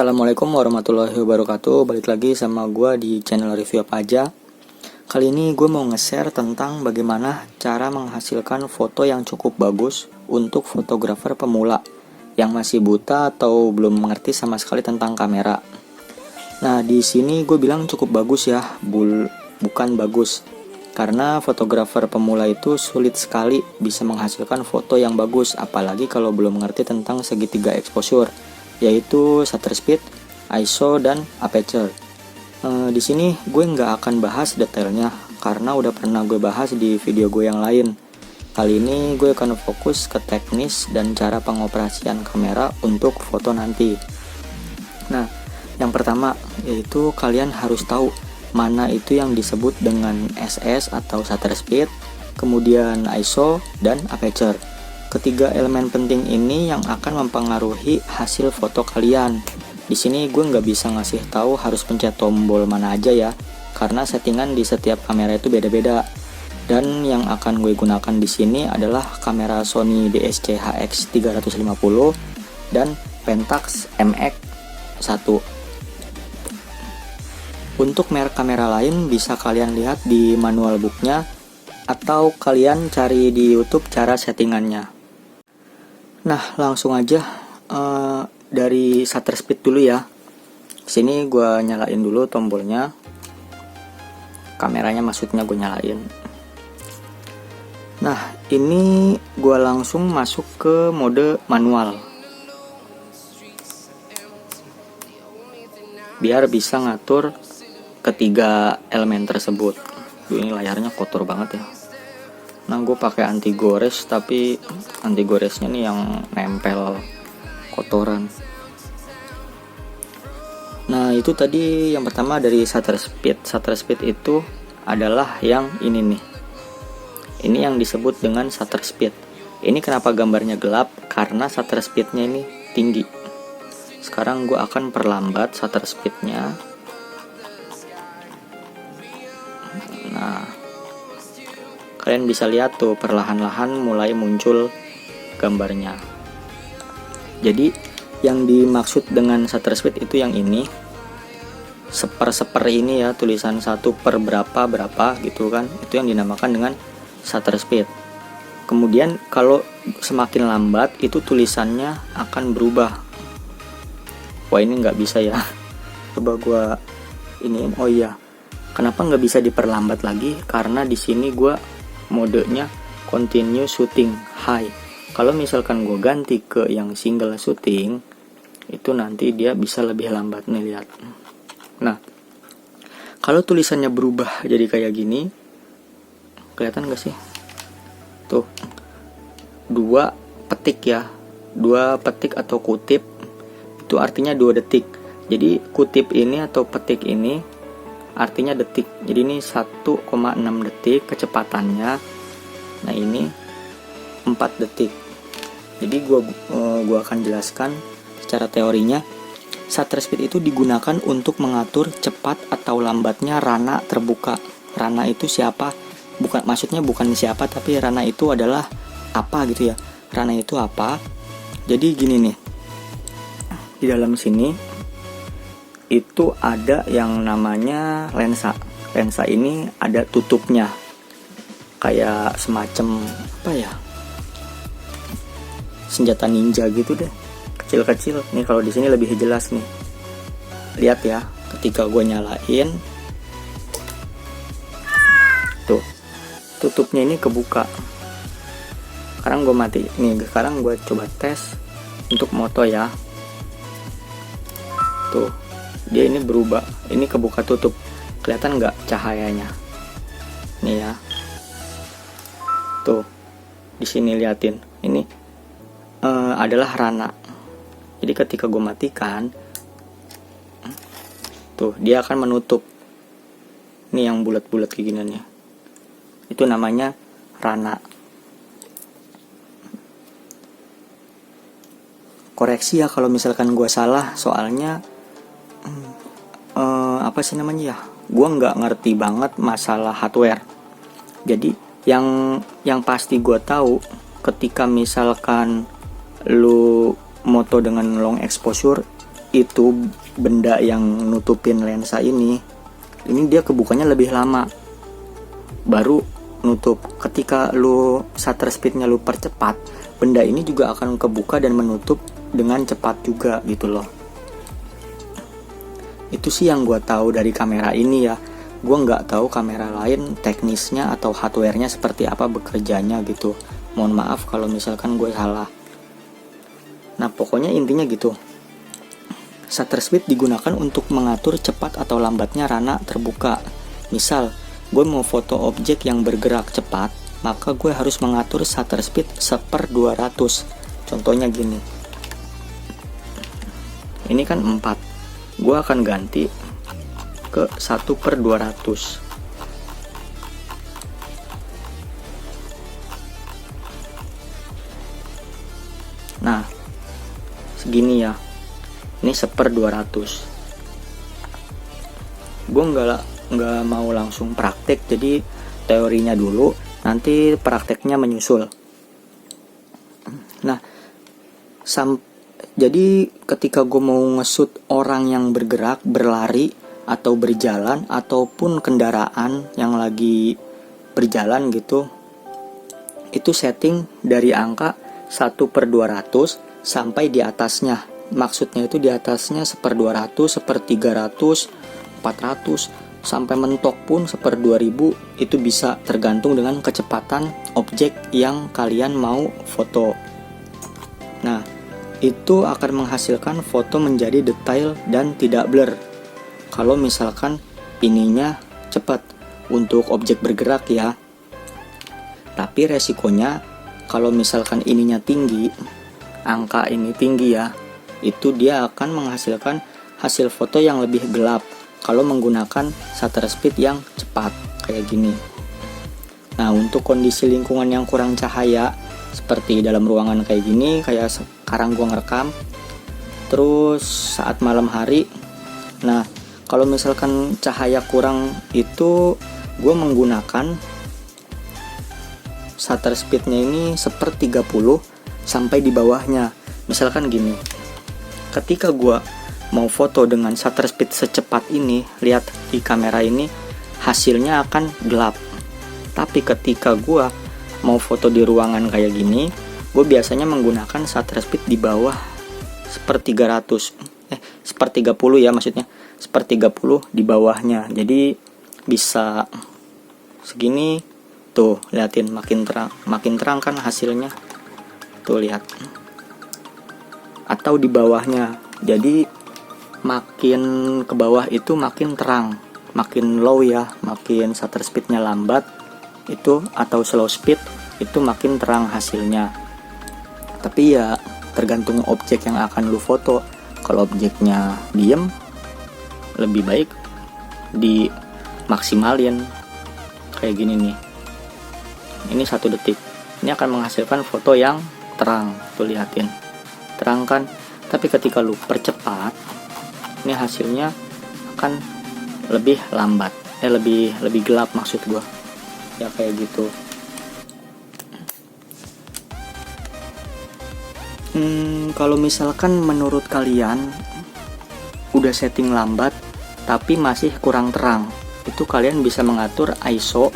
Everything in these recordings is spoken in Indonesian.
Assalamualaikum warahmatullahi wabarakatuh. Balik lagi sama gue di channel review apa aja. Kali ini gue mau nge-share tentang bagaimana cara menghasilkan foto yang cukup bagus untuk fotografer pemula yang masih buta atau belum mengerti sama sekali tentang kamera. Nah, di sini gue bilang cukup bagus ya, bukan bagus. Karena fotografer pemula itu sulit sekali bisa menghasilkan foto yang bagus, apalagi kalau belum mengerti tentang segitiga exposure, yaitu shutter speed, ISO, dan aperture. Di sini gue nggak akan bahas detailnya karena udah pernah gue bahas di video gue yang lain. Kali ini gue akan fokus ke teknis dan cara pengoperasian kamera untuk foto nanti. Nah, yang pertama yaitu kalian harus tahu mana itu yang disebut dengan SS atau shutter speed, kemudian ISO, dan aperture. Ketiga elemen penting ini yang akan mempengaruhi hasil foto kalian. Di sini gue nggak bisa ngasih tahu harus pencet tombol mana aja ya, karena settingan di setiap kamera itu beda-beda. Dan yang akan gue gunakan di sini adalah kamera Sony DSC-HX350 dan Pentax MX1. Untuk merek kamera lain bisa kalian lihat di manual booknya atau kalian cari di YouTube cara settingannya. Nah, langsung aja dari shutter speed dulu ya. Sini gue nyalain dulu tombolnya. Kameranya maksudnya gue nyalain. Nah, ini gue langsung masuk ke mode manual. Biar bisa ngatur ketiga elemen tersebut. Ini layarnya kotor banget ya. Nah, gue pakai anti gores, tapi anti goresnya nih yang nempel kotoran. Nah, itu tadi yang pertama dari shutter speed. Shutter speed itu adalah yang ini nih. Ini yang disebut dengan shutter speed. Ini kenapa gambarnya gelap? Karena shutter speednya ini tinggi. Sekarang gue akan perlambat shutter speednya. Nah, kalian bisa lihat tuh perlahan-lahan mulai muncul gambarnya. Jadi yang dimaksud dengan shutter speed itu yang ini, seper ini ya, tulisan 1 per berapa gitu kan, itu yang dinamakan dengan shutter speed. Kemudian kalau semakin lambat itu tulisannya akan berubah. Wah, ini nggak bisa ya. Coba gua ini, oh iya, kenapa nggak bisa diperlambat lagi? Karena di sini gua modenya continue shooting high. Kalau misalkan gue ganti ke yang single shooting, itu nanti dia bisa lebih lambat nih, lihat. Nah, kalau tulisannya berubah jadi kayak gini, kelihatan gak sih? Tuh, 2 petik ya, 2 petik atau kutip, itu artinya 2 detik. Jadi kutip ini atau petik ini artinya detik. Jadi ini 1,6 detik kecepatannya. Nah, ini 4 detik. Jadi gua akan jelaskan secara teorinya. Shutter speed itu digunakan untuk mengatur cepat atau lambatnya rana terbuka. Rana itu siapa? Maksudnya bukan siapa, tapi rana itu adalah apa gitu ya. Rana itu apa? Jadi gini nih. Di dalam sini itu ada yang namanya lensa. Lensa ini ada tutupnya, kayak semacam apa ya, senjata ninja gitu deh, kecil-kecil. Nih kalau di sini lebih jelas nih. Lihat ya, ketika gue nyalain, tuh tutupnya ini kebuka. Sekarang gue mati. Nih, sekarang gue coba tes untuk moto ya. Tuh, dia ini berubah, ini kebuka tutup. Kelihatan nggak cahayanya? Nih ya. Tuh, di sini liatin. Ini adalah rana. Jadi ketika gue matikan, tuh dia akan menutup. Ini yang bulat-bulat kayak giniannya. Itu namanya rana. Koreksi ya kalau misalkan gue salah, soalnya apa sih namanya ya, gue nggak ngerti banget masalah hardware. Jadi yang pasti gue tahu, ketika misalkan lu moto dengan long exposure, itu benda yang nutupin lensa ini dia kebukanya lebih lama baru nutup. Ketika lu shutter speednya lu percepat, benda ini juga akan kebuka dan menutup dengan cepat juga gitu loh. Itu sih yang gue tahu dari kamera ini ya. Gue nggak tahu kamera lain teknisnya atau hardware-nya seperti apa bekerjanya gitu. Mohon maaf kalau misalkan gue salah. Nah pokoknya intinya gitu. Shutter speed digunakan untuk mengatur cepat atau lambatnya rana terbuka. Misal, gue mau foto objek yang bergerak cepat, maka gue harus mengatur shutter speed 1/200. Contohnya gini. Ini kan 4. Gue akan ganti ke 1/200. Nah, segini ya. Ini 1/200. Gue nggak mau langsung praktek, jadi teorinya dulu, nanti prakteknya menyusul. Nah, jadi ketika gue mau nge-shoot orang yang bergerak, berlari, atau berjalan, ataupun kendaraan yang lagi berjalan gitu, itu setting dari angka 1/200 sampai di atasnya. Maksudnya itu di atasnya 1/200, 1/300, 400, sampai mentok pun 1/2000. Itu bisa tergantung dengan kecepatan objek yang kalian mau foto. Nah, itu akan menghasilkan foto menjadi detail dan tidak blur. Kalau misalkan ininya cepat untuk objek bergerak ya. Tapi resikonya kalau misalkan ininya tinggi, angka ini tinggi ya, itu dia akan menghasilkan hasil foto yang lebih gelap kalau menggunakan shutter speed yang cepat kayak gini. Nah, untuk kondisi lingkungan yang kurang cahaya seperti dalam ruangan kayak gini, kayak sekarang gua ngerekam, terus saat malam hari. Nah, kalau misalkan cahaya kurang itu gua menggunakan shutter speednya ini 1/30 sampai di bawahnya. Misalkan gini, ketika gua mau foto dengan shutter speed secepat ini, lihat di kamera ini hasilnya akan gelap. Tapi ketika gua mau foto di ruangan kayak gini, gue biasanya menggunakan shutter speed di bawah 1/300, 1/30 ya, maksudnya 1/30 di bawahnya. Jadi bisa segini tuh, liatin makin terang kan hasilnya. Tuh lihat. Atau di bawahnya. Jadi makin ke bawah itu makin terang, makin low ya, makin shutter speednya lambat itu atau slow speed itu makin terang hasilnya. Tapi ya tergantung objek yang akan lu foto. Kalau objeknya diem, lebih baik dimaksimalin kayak gini nih. Ini 1 detik. Ini akan menghasilkan foto yang terang. Tuh liatin, terang kan. Tapi ketika lu percepat, ini hasilnya akan lebih lambat, lebih gelap maksud gua. Ya kayak gitu. Kalau misalkan menurut kalian udah setting lambat tapi masih kurang terang, itu kalian bisa mengatur ISO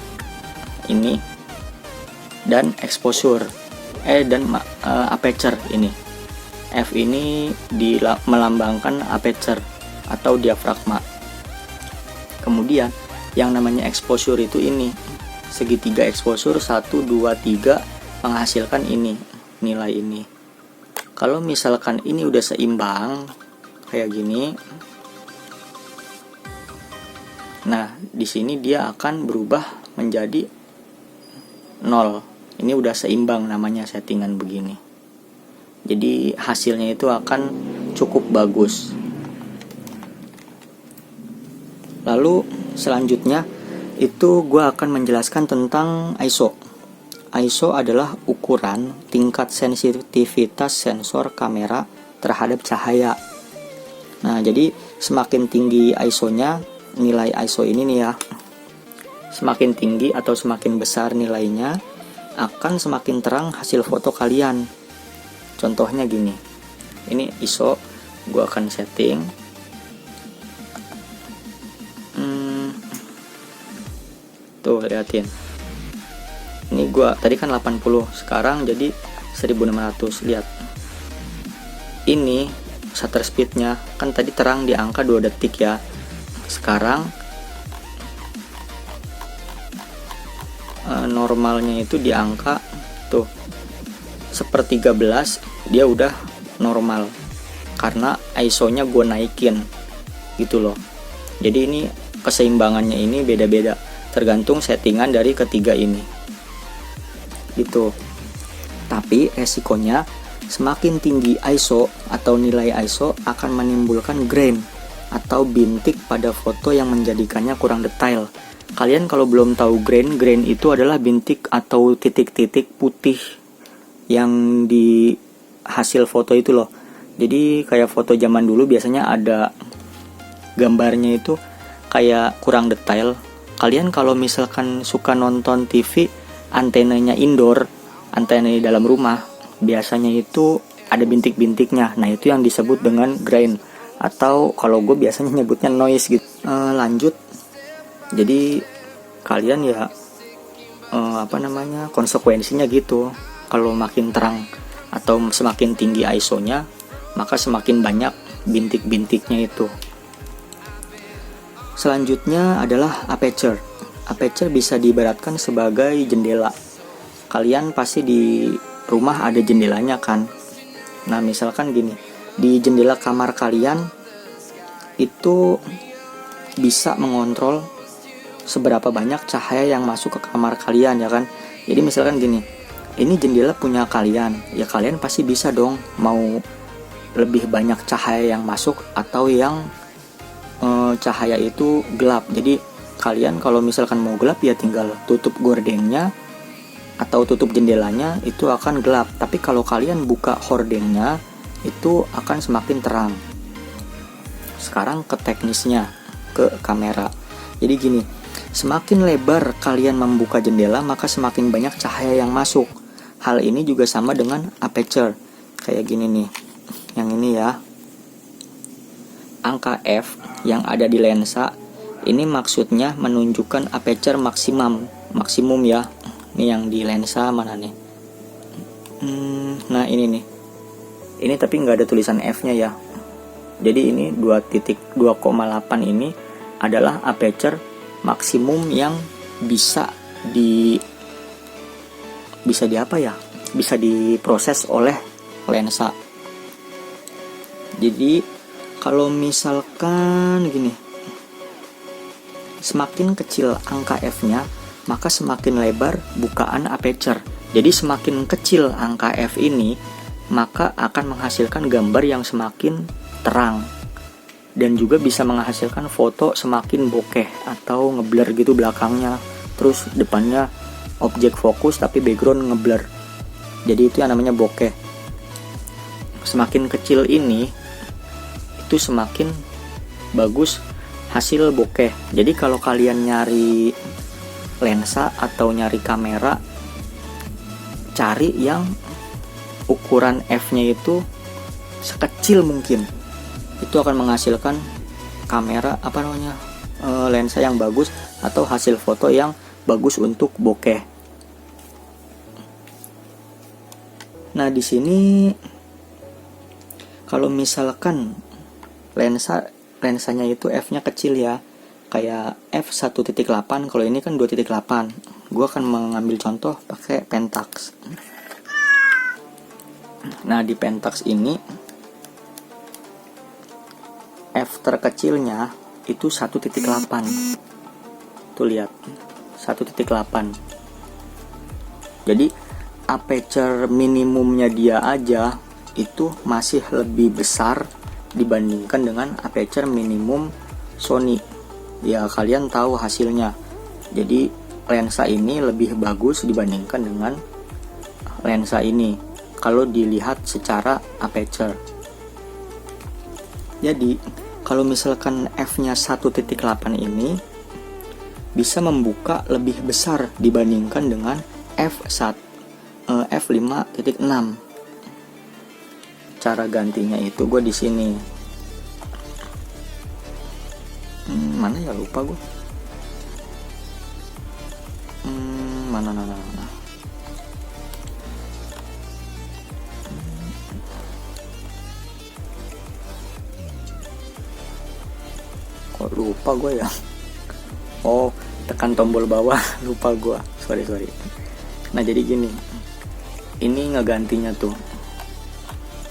ini dan exposure dan aperture ini. F ini melambangkan aperture atau diafragma. Kemudian yang namanya exposure itu ini segitiga exposure 1, 2, 3 menghasilkan ini, nilai ini. Kalau misalkan ini udah seimbang kayak gini, nah di sini dia akan berubah menjadi 0. Ini udah seimbang namanya settingan begini. Jadi hasilnya itu akan cukup bagus. Lalu selanjutnya itu gue akan menjelaskan tentang ISO. ISO adalah ukuran tingkat sensitivitas sensor kamera terhadap cahaya. Nah, jadi semakin tinggi ISO-nya, nilai ISO ini nih ya, semakin tinggi atau semakin besar nilainya, akan semakin terang hasil foto kalian. Contohnya gini, ini ISO gue akan setting. Tuh liatin, ini gue tadi kan 80, sekarang jadi 1600. Lihat, ini shutter speednya kan tadi terang di angka 2 detik ya, sekarang normalnya itu di angka tuh 1/13, dia udah normal karena ISO nya gue naikin gitu loh. Jadi ini keseimbangannya ini beda-beda tergantung settingan dari ketiga ini gitu. Tapi resikonya semakin tinggi ISO atau nilai ISO akan menimbulkan grain atau bintik pada foto yang menjadikannya kurang detail. Kalian kalau belum tahu grain itu adalah bintik atau titik-titik putih yang di hasil foto itu loh. Jadi kayak foto zaman dulu biasanya ada gambarnya itu kayak kurang detail. Kalian kalau misalkan suka nonton TV, antenanya indoor, antena di dalam rumah, biasanya itu ada bintik-bintiknya. Nah itu yang disebut dengan grain, atau kalau gue biasanya nyebutnya noise gitu. Lanjut, jadi kalian ya konsekuensinya gitu. Kalau makin terang atau semakin tinggi ISO-nya, maka semakin banyak bintik-bintiknya itu. Selanjutnya adalah aperture. Aperture bisa diibaratkan sebagai jendela. Kalian pasti di rumah ada jendelanya kan. Nah misalkan gini, di jendela kamar kalian itu bisa mengontrol seberapa banyak cahaya yang masuk ke kamar kalian ya kan. Jadi misalkan gini, ini jendela punya kalian, ya kalian pasti bisa dong mau lebih banyak cahaya yang masuk atau yang cahaya itu gelap. Jadi kalian kalau misalkan mau gelap ya tinggal tutup gordengnya atau tutup jendelanya, itu akan gelap. Tapi kalau kalian buka hordengnya, itu akan semakin terang. Sekarang ke teknisnya, ke kamera. Jadi gini, semakin lebar kalian membuka jendela, maka semakin banyak cahaya yang masuk. Hal ini juga sama dengan aperture. Kayak gini nih, yang ini ya. Angka F yang ada di lensa ini maksudnya menunjukkan aperture maksimum ya. Ini yang di lensa mana nih? Nah ini nih. Ini tapi nggak ada tulisan F-nya ya. Jadi ini 2.2,8 ini adalah aperture maksimum yang bisa diproses oleh lensa. Jadi kalau misalkan gini, semakin kecil angka F-nya, maka semakin lebar bukaan aperture. Jadi semakin kecil angka F ini, maka akan menghasilkan gambar yang semakin terang. Dan juga bisa menghasilkan foto semakin bokeh atau ngeblur gitu belakangnya. Terus depannya objek fokus tapi background ngeblur. Jadi itu yang namanya bokeh. Semakin kecil ini, itu semakin bagus hasil bokeh. Jadi kalau kalian nyari lensa atau nyari kamera, cari yang ukuran F-nya itu sekecil mungkin. Itu akan menghasilkan kamera lensa yang bagus atau hasil foto yang bagus untuk bokeh. Nah, di sini kalau misalkan lensanya itu F-nya kecil ya, kayak f1.8, kalau ini kan 2.8. Gue akan mengambil contoh pakai Pentax. Nah di Pentax ini F terkecilnya itu 1.8. Tuh lihat 1.8. Jadi aperture minimumnya dia aja itu masih lebih besar dibandingkan dengan aperture minimum Sony. Ya kalian tahu hasilnya. Jadi lensa ini lebih bagus dibandingkan dengan lensa ini kalau dilihat secara aperture. Jadi kalau misalkan F-nya 1.8 ini bisa membuka lebih besar dibandingkan dengan F5.6. Cara gantinya itu gue di sini. Mana ya, lupa gue. Mana. Kok lupa gue ya. Oh, tekan tombol bawah. Lupa gue, sorry. Nah jadi gini, ini ngegantinya tuh,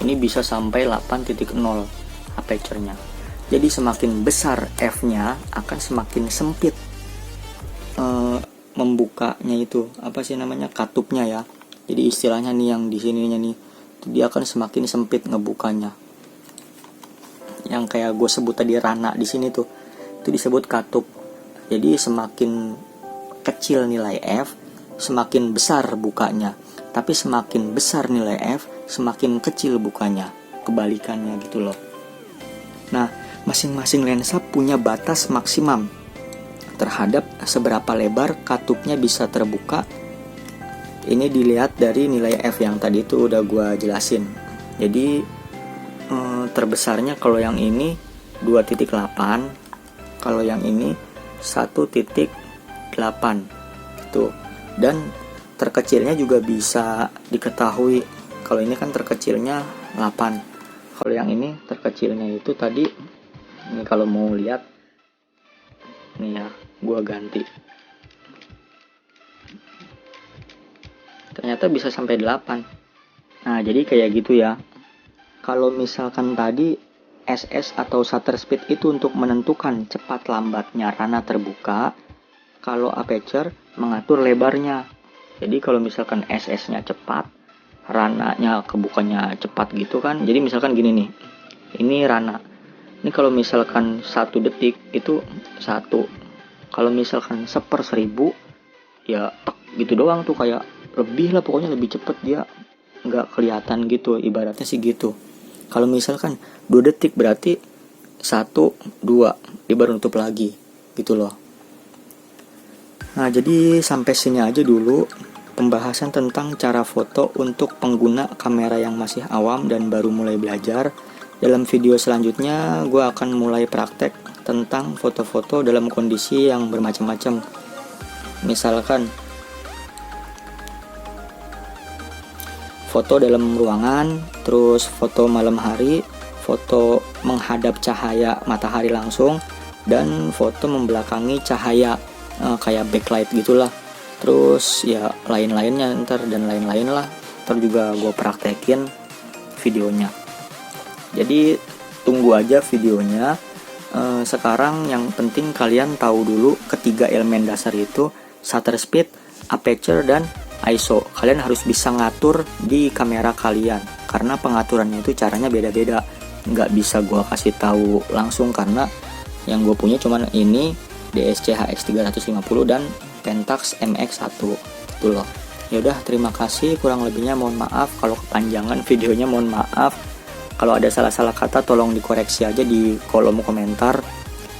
ini bisa sampai 8.0 aperture-nya. Jadi semakin besar F-nya akan semakin sempit membukanya itu, apa sih namanya, katupnya ya. Jadi istilahnya nih yang di sininya nih, dia akan semakin sempit ngebukanya. Yang kayak gue sebut tadi rana di sini tuh, itu disebut katup. Jadi semakin kecil nilai F, semakin besar bukanya. Tapi semakin besar nilai F, semakin kecil bukanya. Kebalikannya gitu loh. Nah, masing-masing lensa punya batas maksimum terhadap seberapa lebar katupnya bisa terbuka. Ini dilihat dari nilai F yang tadi itu udah gue jelasin. Jadi terbesarnya kalau yang ini 2.8, kalau yang ini 1.8 tuh. Dan terkecilnya juga bisa diketahui. Kalau ini kan terkecilnya 8. Kalau yang ini terkecilnya itu tadi, ini kalau mau lihat nih ya, gua ganti. Ternyata bisa sampai 8. Nah, jadi kayak gitu ya. Kalau misalkan tadi SS atau shutter speed itu untuk menentukan cepat lambatnya rana terbuka, kalau aperture mengatur lebarnya. Jadi kalau misalkan SS-nya cepat, rananya kebukanya cepat gitu kan. Jadi misalkan gini nih, ini rana. Ini kalau misalkan 1 detik itu 1. Kalau misalkan 1/1000 ya tek gitu doang tuh, kayak lebih lah, pokoknya lebih cepet dia, nggak kelihatan gitu, ibaratnya sih gitu. Kalau misalkan 2 detik berarti 1, 2, dia baru nutup lagi gitu loh. Nah jadi sampai sini aja dulu pembahasan tentang cara foto untuk pengguna kamera yang masih awam dan baru mulai belajar. Dalam video selanjutnya gue akan mulai praktek tentang foto-foto dalam kondisi yang bermacam-macam. Misalkan foto dalam ruangan, terus foto malam hari, foto menghadap cahaya matahari langsung, dan foto membelakangi cahaya kayak backlight gitulah. Terus ya lain-lainnya ntar, dan lain-lain lah. Ntar juga gue praktekin videonya. Jadi tunggu aja videonya. Sekarang yang penting kalian tahu dulu ketiga elemen dasar itu, shutter speed, aperture, dan ISO. Kalian harus bisa ngatur di kamera kalian, karena pengaturannya itu caranya beda-beda. Nggak bisa gue kasih tahu langsung karena yang gue punya cuman ini DSC HX350 dan Pentax MX1 gitu loh. Yaudah, terima kasih, kurang lebihnya mohon maaf kalau kepanjangan videonya, mohon maaf. Kalau ada salah-salah kata tolong dikoreksi aja di kolom komentar.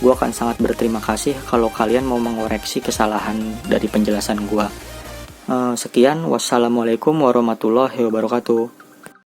Gue akan sangat berterima kasih kalau kalian mau mengoreksi kesalahan dari penjelasan gue. Sekian, wassalamualaikum warahmatullahi wabarakatuh.